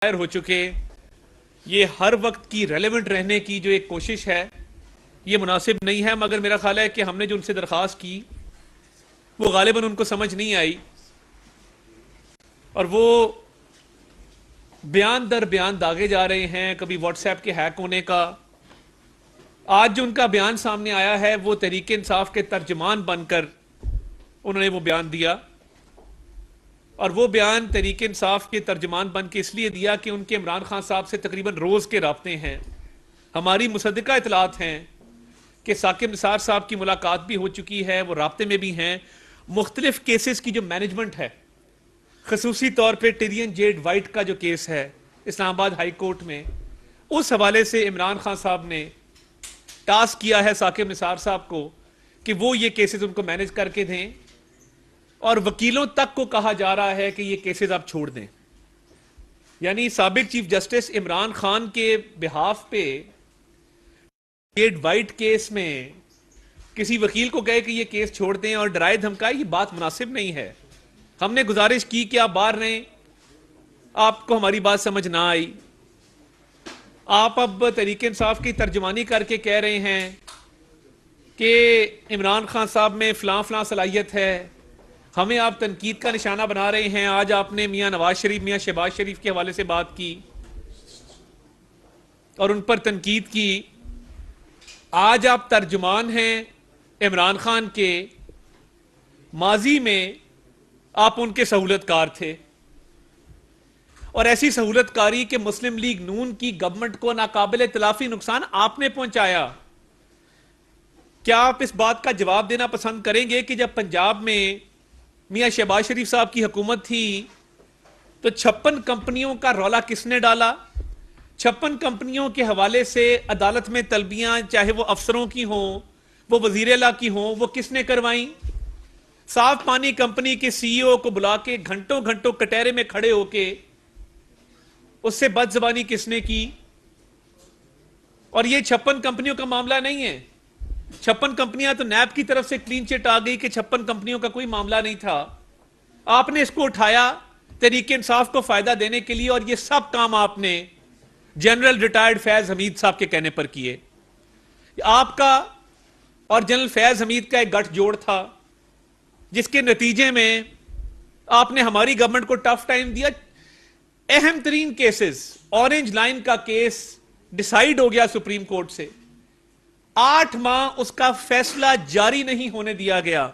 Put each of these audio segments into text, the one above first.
ہو چکے، یہ ہر وقت کی ریلیونٹ رہنے کی جو ایک کوشش ہے یہ مناسب نہیں ہے، مگر میرا خیال ہے کہ ہم نے جو ان سے درخواست کی وہ غالباً ان کو سمجھ نہیں آئی اور وہ بیان در بیان داغے جا رہے ہیں. کبھی واٹس ایپ کے ہیک ہونے کا، آج جو ان کا بیان سامنے آیا ہے وہ تحریک انصاف کے ترجمان بن کر انہوں نے وہ بیان دیا، اور وہ بیان تحریک انصاف کے ترجمان بن کے اس لیے دیا کہ ان کے عمران خان صاحب سے تقریباً روز کے رابطے ہیں. ہماری مصدقہ اطلاعات ہیں کہ ثاقب نثار صاحب کی ملاقات بھی ہو چکی ہے، وہ رابطے میں بھی ہیں. مختلف کیسز کی جو مینجمنٹ ہے، خصوصی طور پہ ٹیرین جیڈ وائٹ کا جو کیس ہے اسلام آباد ہائی کورٹ میں، اس حوالے سے عمران خان صاحب نے ٹاسک کیا ہے ثاقب نثار صاحب کو کہ وہ یہ کیسز ان کو مینج کر کے دیں، اور وکیلوں تک کو کہا جا رہا ہے کہ یہ کیسز آپ چھوڑ دیں. یعنی سابق چیف جسٹس عمران خان کے بہاف پہ جیڈ وائٹ کیس میں کسی وکیل کو کہے کہ یہ کیس چھوڑ دیں اور ڈرائے دھمکائے، یہ بات مناسب نہیں ہے. ہم نے گزارش کی کہ آپ باہر رہیں، آپ کو ہماری بات سمجھ نہ آئی، آپ اب تحریک انصاف کی ترجمانی کر کے کہہ رہے ہیں کہ عمران خان صاحب میں فلاں فلاں صلاحیت ہے، ہمیں آپ تنقید کا نشانہ بنا رہے ہیں. آج آپ نے میاں نواز شریف، میاں شہباز شریف کے حوالے سے بات کی اور ان پر تنقید کی. آج آپ ترجمان ہیں عمران خان کے، ماضی میں آپ ان کے سہولت کار تھے، اور ایسی سہولت کاری کہ مسلم لیگ نون کی گورنمنٹ کو ناقابل تلافی نقصان آپ نے پہنچایا. کیا آپ اس بات کا جواب دینا پسند کریں گے کہ جب پنجاب میں میاں شہباز شریف صاحب کی حکومت تھی تو 56 کمپنیوں کا رولا کس نے ڈالا؟ 56 کمپنیوں کے حوالے سے عدالت میں طلبیاں، چاہے وہ افسروں کی ہوں، وہ وزیر اعلیٰ کی ہوں، وہ کس نے کروائیں؟ صاف پانی کمپنی کے سی ای او کو بلا کے گھنٹوں گھنٹوں کٹہرے میں کھڑے ہو کے اس سے بد زبانی کس نے کی؟ اور یہ 56 کمپنیوں کا معاملہ نہیں ہے. 56 کمپنیاں تو نیب کی طرف سے کلین چٹ آ گئی کہ 56 کمپنیوں کا کوئی معاملہ نہیں تھا. آپ نے اس کو اٹھایا تحریک انصاف کو فائدہ دینے کے لیے، اور یہ سب کام آپ نے جنرل ریٹائرڈ فیض حمید صاحب کے کہنے پر کیے. آپ کا اور جنرل فیض حمید کا ایک گٹھ جوڑ تھا جس کے نتیجے میں آپ نے ہماری گورنمنٹ کو ٹف ٹائم دیا. اہم ترین کیسز، اورنج لائن کا کیس ڈیسائیڈ ہو گیا سپریم کورٹ سے، 8 ماہ اس کا فیصلہ جاری نہیں ہونے دیا گیا.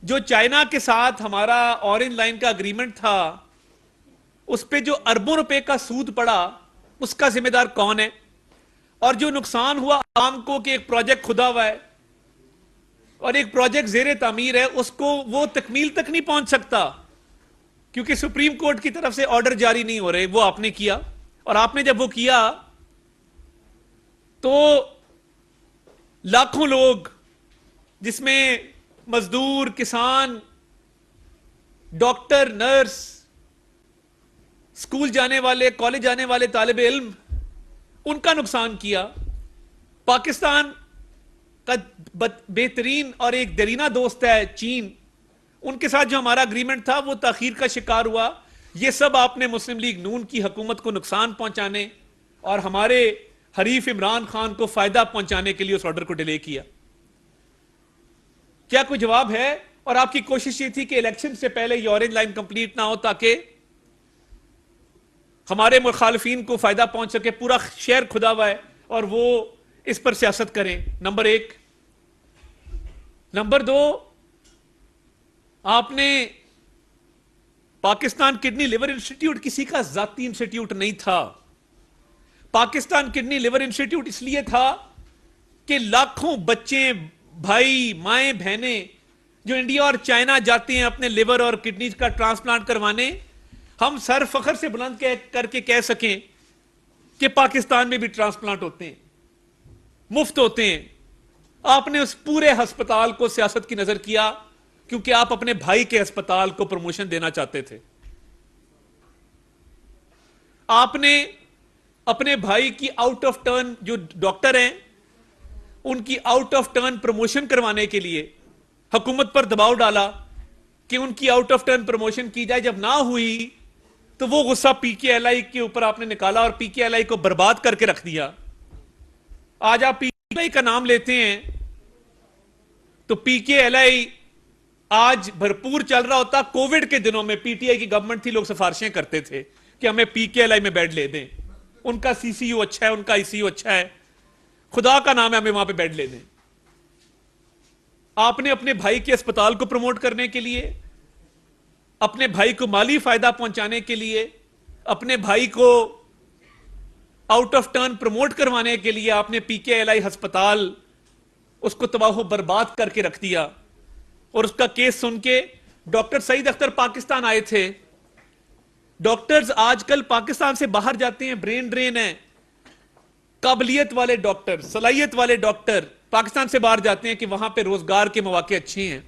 جو چائنا کے ساتھ ہمارا اورنج لائن کا اگریمنٹ تھا، اس پہ جو اربوں روپے کا سود پڑا، اس کا ذمہ دار کون ہے؟ اور جو نقصان ہوا عوام کو کہ ایک پروجیکٹ کھدا ہوا ہے اور ایک پروجیکٹ زیر تعمیر ہے، اس کو وہ تکمیل تک نہیں پہنچ سکتا کیونکہ سپریم کورٹ کی طرف سے آرڈر جاری نہیں ہو رہے. وہ آپ نے کیا، اور آپ نے جب وہ کیا تو لاکھوں لوگ، جس میں مزدور، کسان، ڈاکٹر، نرس، اسکول جانے والے، کالج جانے والے طالب علم، ان کا نقصان کیا. پاکستان کا بہترین اور ایک دیرینہ دوست ہے چین، ان کے ساتھ جو ہمارا اگریمنٹ تھا وہ تاخیر کا شکار ہوا. یہ سب آپ نے مسلم لیگ نون کی حکومت کو نقصان پہنچانے اور ہمارے حریف عمران خان کو فائدہ پہنچانے کے لیے اس آرڈر کو ڈیلے کیا. کیا کوئی جواب ہے؟ اور آپ کی کوشش یہ تھی کہ الیکشن سے پہلے یہ اورنج لائن کمپلیٹ نہ ہو تاکہ ہمارے مخالفین کو فائدہ پہنچ سکے. پورا شہر کھدا ہوا ہے اور وہ اس پر سیاست کریں. نمبر 1. نمبر 2، آپ نے پاکستان کڈنی لیور انسٹیٹیوٹ کسی کا ذاتی انسٹیٹیوٹ نہیں تھا. پاکستان کڈنی لیور انسٹیٹیوٹ اس لیے تھا کہ لاکھوں بچے، بھائی، مائیں، بہنیں جو انڈیا اور چائنا جاتے ہیں اپنے لیور اور کڈنیز کا ٹرانسپلانٹ کروانے، ہم سر فخر سے بلند کر کے کہہ سکیں کہ پاکستان میں بھی ٹرانسپلانٹ ہوتے ہیں، مفت ہوتے ہیں. آپ نے اس پورے ہسپتال کو سیاست کی نظر کیا کیونکہ آپ اپنے بھائی کے ہسپتال کو پروموشن دینا چاہتے تھے. آپ نے اپنے بھائی کی آؤٹ آف ٹرن جو ڈاکٹر ہیں ان کی آؤٹ آف ٹرن پروموشن کروانے کے لیے حکومت پر دباؤ ڈالا کہ ان کی آؤٹ آف ٹرن پروموشن کی جائے. جب نہ ہوئی تو وہ غصہ پی کے ایل آئی کے اوپر آپ نے نکالا اور پی کے ایل آئی کو برباد کر کے رکھ دیا. آج آپ پی کے ایل آئی کا نام لیتے ہیں تو پی کے ایل آئی آج بھرپور چل رہا ہوتا. کووڈ کے دنوں میں پی ٹی آئی کی گورنمنٹ تھی, لوگ سفارشیں کرتے تھے کہ ہمیں پی کے ایل آئی میں بیڈ لے دیں, ان کا سی سی یو اچھا ہے, ان کا آئی سی یو اچھا ہے, خدا کا نام ہے ہمیں وہاں پہ بیڈ لے دیں. آپ نے اپنے بھائی کے اسپتال کو پروموٹ کرنے کے لیے, اپنے بھائی کو مالی فائدہ پہنچانے کے لیے, اپنے بھائی کو آؤٹ آف ٹرن پروموٹ کروانے کے لیے آپ نے پی کے ایل آئی ہسپتال اس کو تباہ و برباد کر کے رکھ دیا. اور اس کا کیس سن کے ڈاکٹر سعید اختر پاکستان آئے تھے. ڈاکٹرز آج کل پاکستان سے باہر جاتے ہیں, برین ڈرین ہے, قابلیت والے ڈاکٹر, صلاحیت والے ڈاکٹر پاکستان سے باہر جاتے ہیں کہ وہاں پہ روزگار کے مواقع اچھے ہیں.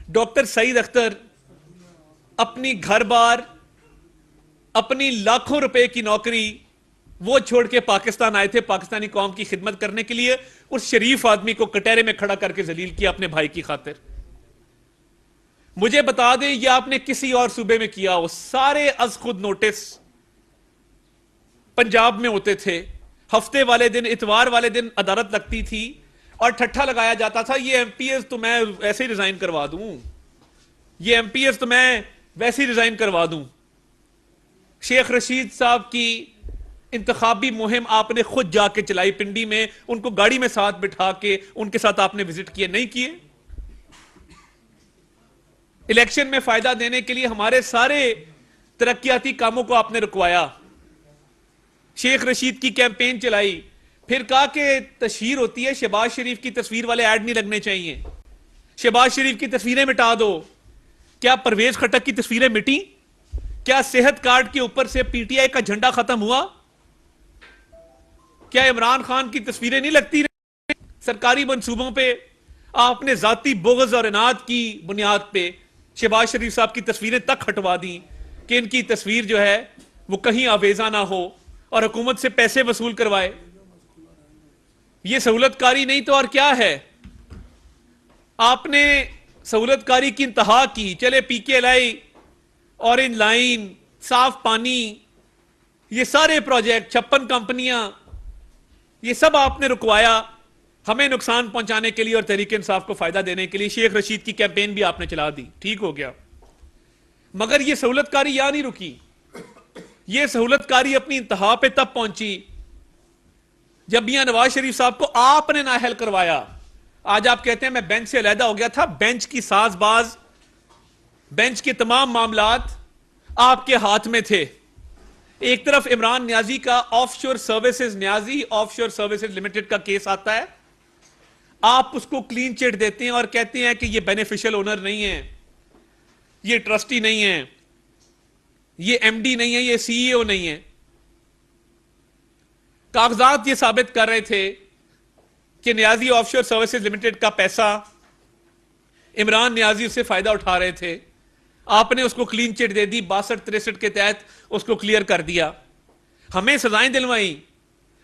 ڈاکٹر سعید اختر اپنی گھر بار, اپنی لاکھوں روپے کی نوکری وہ چھوڑ کے پاکستان آئے تھے پاکستانی قوم کی خدمت کرنے کے لیے. اس شریف آدمی کو کٹہرے میں کھڑا کر کے ذلیل کیا اپنے بھائی کی خاطر. مجھے بتا دیں یہ آپ نے کسی اور صوبے میں کیا ہو, سارے از خود نوٹس پنجاب میں ہوتے تھے. ہفتے والے دن, اتوار والے دن عدالت لگتی تھی اور ٹھٹھا لگایا جاتا تھا یہ ایم پی ایس تو میں ایسے ہی ریزائن کروا دوں, یہ ایم پی ایس تو میں ویسے ہی ریزائن کروا دوں. شیخ رشید صاحب کی انتخابی مہم آپ نے خود جا کے چلائی پنڈی میں, ان کو گاڑی میں ساتھ بٹھا کے ان کے ساتھ آپ نے وزٹ کیے, نہیں کیے؟ الیکشن میں فائدہ دینے کے لیے ہمارے سارے ترقیاتی کاموں کو آپ نے رکوایا. شیخ رشید کی کیمپین چلائی, پھر کہا کہ تشہیر ہوتی ہے, شہباز شریف کی تصویر والے ایڈ نہیں لگنے چاہیے, شہباز شریف کی تصویریں مٹا دو. کیا پرویز خٹک کی تصویریں مٹی؟ کیا صحت کارڈ کے اوپر سے پی ٹی آئی کا جھنڈا ختم ہوا؟ کیا عمران خان کی تصویریں نہیں لگتی رہی؟ سرکاری منصوبوں پہ آپ نے ذاتی بغض اور اناد کی بنیاد پہ شہباز شریف صاحب کی تصویریں تک ہٹوا دی کہ ان کی تصویر جو ہے وہ کہیں آویزہ نہ ہو, اور حکومت سے پیسے وصول کروائے. یہ سہولت کاری نہیں تو اور کیا ہے؟ آپ نے سہولت کاری کی انتہا کی. چلے پی کے ایل آئی, اورنج لائن, صاف پانی, یہ سارے پروجیکٹ, 56 کمپنیاں, یہ سب آپ نے رکوایا ہمیں نقصان پہنچانے کے لیے اور تحریک انصاف کو فائدہ دینے کے لیے. شیخ رشید کی کیمپین بھی آپ نے چلا دی, ٹھیک ہو گیا. مگر یہ سہولت کاری یہاں نہیں رکی. یہ سہولت کاری اپنی انتہا پہ تب پہنچی جب میاں نواز شریف صاحب کو آپ نے نااہل کروایا. آج آپ کہتے ہیں میں بینچ سے علیحدہ ہو گیا تھا, بینچ کی ساز باز, بینچ کے تمام معاملات آپ کے ہاتھ میں تھے. ایک طرف عمران نیازی کا آف شور سروسز, نیازی آف شور سروسز لمیٹڈ کا کیس آتا ہے, آپ اس کو کلین چٹ دیتے ہیں اور کہتے ہیں کہ یہ بینیفیشل اونر نہیں ہے, یہ ٹرسٹی نہیں ہے, یہ ایم ڈی نہیں ہے, یہ سی ای او نہیں ہے. کاغذات یہ ثابت کر رہے تھے کہ نیازی آف شور سروسز لمیٹڈ کا پیسہ عمران نیازی اس سے فائدہ اٹھا رہے تھے. آپ نے اس کو کلین چٹ دے دی, 62-63 کے تحت اس کو کلیئر کر دیا. ہمیں سزائیں دلوائیں,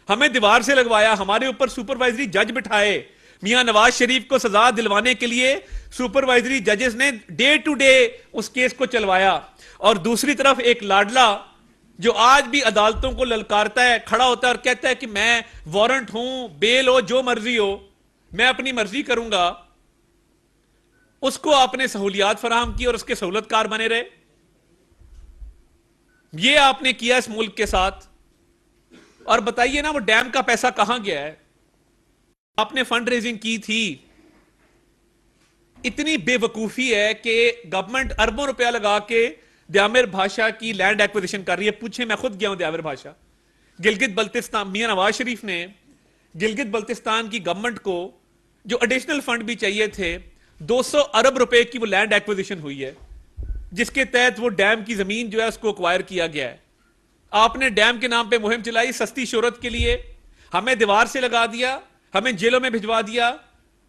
ہمیں دیوار سے لگوایا, ہمارے اوپر سپروائزری جج بٹھائے. میاں نواز شریف کو سزا دلوانے کے لیے سپروائزری ججز نے ڈے ٹو ڈے اس کیس کو چلوایا. اور دوسری طرف ایک لاڈلا جو آج بھی عدالتوں کو للکارتا ہے, کھڑا ہوتا ہے اور کہتا ہے کہ میں وارنٹ ہوں, بیل ہو, جو مرضی ہو, میں اپنی مرضی کروں گا, اس کو آپ نے سہولیات فراہم کی اور اس کے سہولت کار بنے رہے. یہ آپ نے کیا اس ملک کے ساتھ. اور بتائیے نا وہ ڈیم کا پیسہ کہاں گیا ہے؟ آپ نے فنڈ ریزنگ کی تھی. اتنی بے وقوفی ہے کہ گورنمنٹ اربوں روپیہ لگا کے دیامر بھاشا کی لینڈ ایکوزیشن کر رہی ہے. پوچھیں, میں خود گیا ہوں دیامر بھاشا. گلگت بلتستان, میاں نواز شریف نے گلگت بلتستان کی گورنمنٹ کو جو ایڈیشنل فنڈ بھی چاہیے تھے, 200 ارب روپے کی وہ لینڈ ایکوزیشن ہوئی ہے, جس کے تحت وہ ڈیم کی زمین جو ہے اس کو ایکوائر کیا گیا ہے. آپ نے ڈیم کے نام پہ مہم چلائی سستی شہرت کے لیے, ہمیں دیوار سے لگا دیا, ہمیں جیلوں میں بھجوا دیا,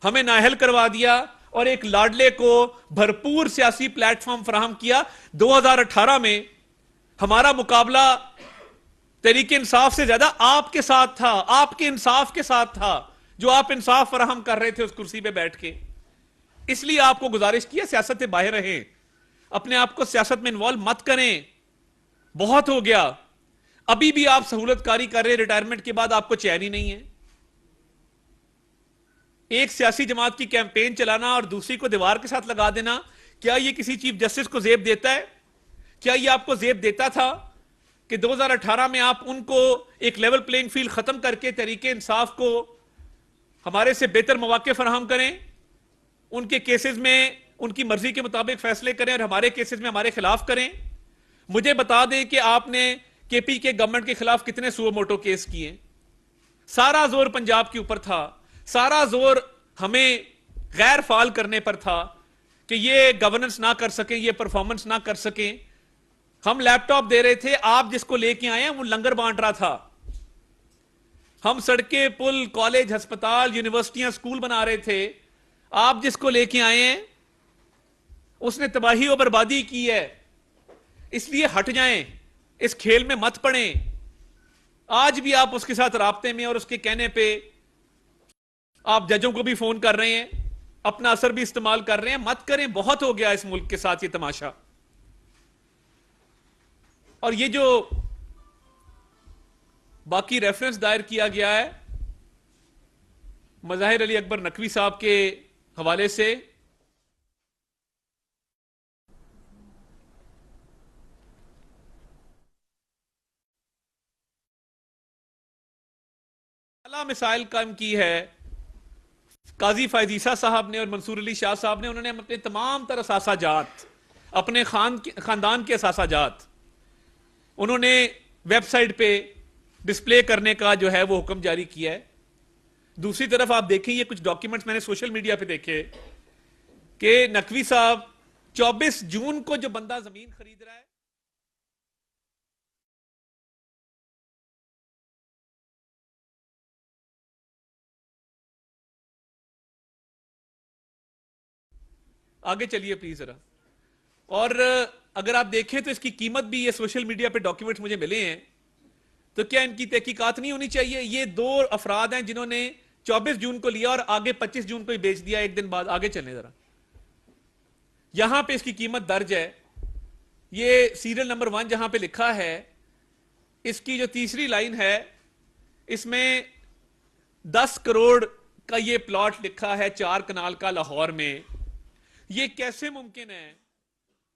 ہمیں نااہل کروا دیا, اور ایک لاڈلے کو بھرپور سیاسی پلیٹ فارم فراہم کیا. 2018 میں ہمارا مقابلہ تحریک انصاف سے زیادہ آپ کے ساتھ تھا, آپ کے انصاف کے ساتھ تھا, جو آپ انصاف فراہم کر رہے تھے اس کرسی پہ بیٹھ کے. اس لیے آپ کو گزارش کیا سیاست سے باہر رہیں, اپنے آپ کو سیاست میں انوالو مت کریں. بہت ہو گیا. ابھی بھی آپ سہولت کاری کر رہے ہیں, ریٹائرمنٹ کے بعد آپ کو چین ہی نہیں ہے. ایک سیاسی جماعت کی کیمپین چلانا اور دوسری کو دیوار کے ساتھ لگا دینا, کیا یہ کسی چیف جسٹس کو زیب دیتا ہے؟ کیا یہ آپ کو زیب دیتا تھا کہ 2018 میں آپ ان کو ایک لیول پلینگ فیلڈ ختم کر کے تحریک انصاف کو ہمارے سے بہتر مواقع فراہم کریں, ان کے کیسز میں ان کی مرضی کے مطابق فیصلے کریں اور ہمارے کیسز میں ہمارے خلاف کریں؟ مجھے بتا دیں کہ آپ نے کے پی کے گورنمنٹ کے خلاف کتنے سو موٹو کیس کیے. سارا زور پنجاب کے اوپر تھا, سارا زور ہمیں غیر فعال کرنے پر تھا کہ یہ گورننس نہ کر سکیں, یہ پرفارمنس نہ کر سکیں. ہم لیپ ٹاپ دے رہے تھے, آپ جس کو لے کے آئے ہیں وہ لنگر بانٹ رہا تھا. ہم سڑکیں, پل, کالج, ہسپتال, یونیورسٹیاں, سکول بنا رہے تھے, آپ جس کو لے کے آئے ہیں اس نے تباہی و بربادی کی ہے. اس لیے ہٹ جائیں, اس کھیل میں مت پڑیں. آج بھی آپ اس کے ساتھ رابطے میں اور اس کے کہنے پہ آپ ججوں کو بھی فون کر رہے ہیں, اپنا اثر بھی استعمال کر رہے ہیں. مت کریں, بہت ہو گیا اس ملک کے ساتھ یہ تماشا. اور یہ جو باقی ریفرنس دائر کیا گیا ہے مظاہر علی اکبر نقوی صاحب کے حوالے سے, مسائل قائم کی ہے قاضی فائز عیسیٰ صاحب نے اور منصور علی شاہ صاحب نے. انہوں نے اپنے تمام تر اثاثہ جات, اپنے خاندان کے اثاثہ جات انہوں نے ویب سائٹ پہ ڈسپلے کرنے کا جو ہے وہ حکم جاری کیا ہے. دوسری طرف آپ دیکھیں, یہ کچھ ڈاکیومنٹس میں نے سوشل میڈیا پہ دیکھے کہ نقوی صاحب 24 جون کو جو بندہ زمین خرید رہا ہے, آگے چلیے پلیز ذرا. اور اگر آپ دیکھیں تو اس کی قیمت بھی, یہ سوشل میڈیا پہ ڈاکیومنٹس مجھے ملے ہیں, تو کیا ان کی تحقیقات نہیں ہونی چاہیے؟ یہ 2 افراد ہیں جنہوں نے 24 جون کو لیا اور آگے 25 جون کو ہی بیچ دیا, ایک دن بعد. آگے چلیں ذرا, یہاں پہ اس کی قیمت درج ہے. یہ سیریل نمبر 1 جہاں پہ لکھا ہے, اس کی جو تیسری لائن ہے اس میں 10 کروڑ کا یہ پلاٹ لکھا ہے 4 کنال کا لاہور میں. یہ کیسے ممکن ہے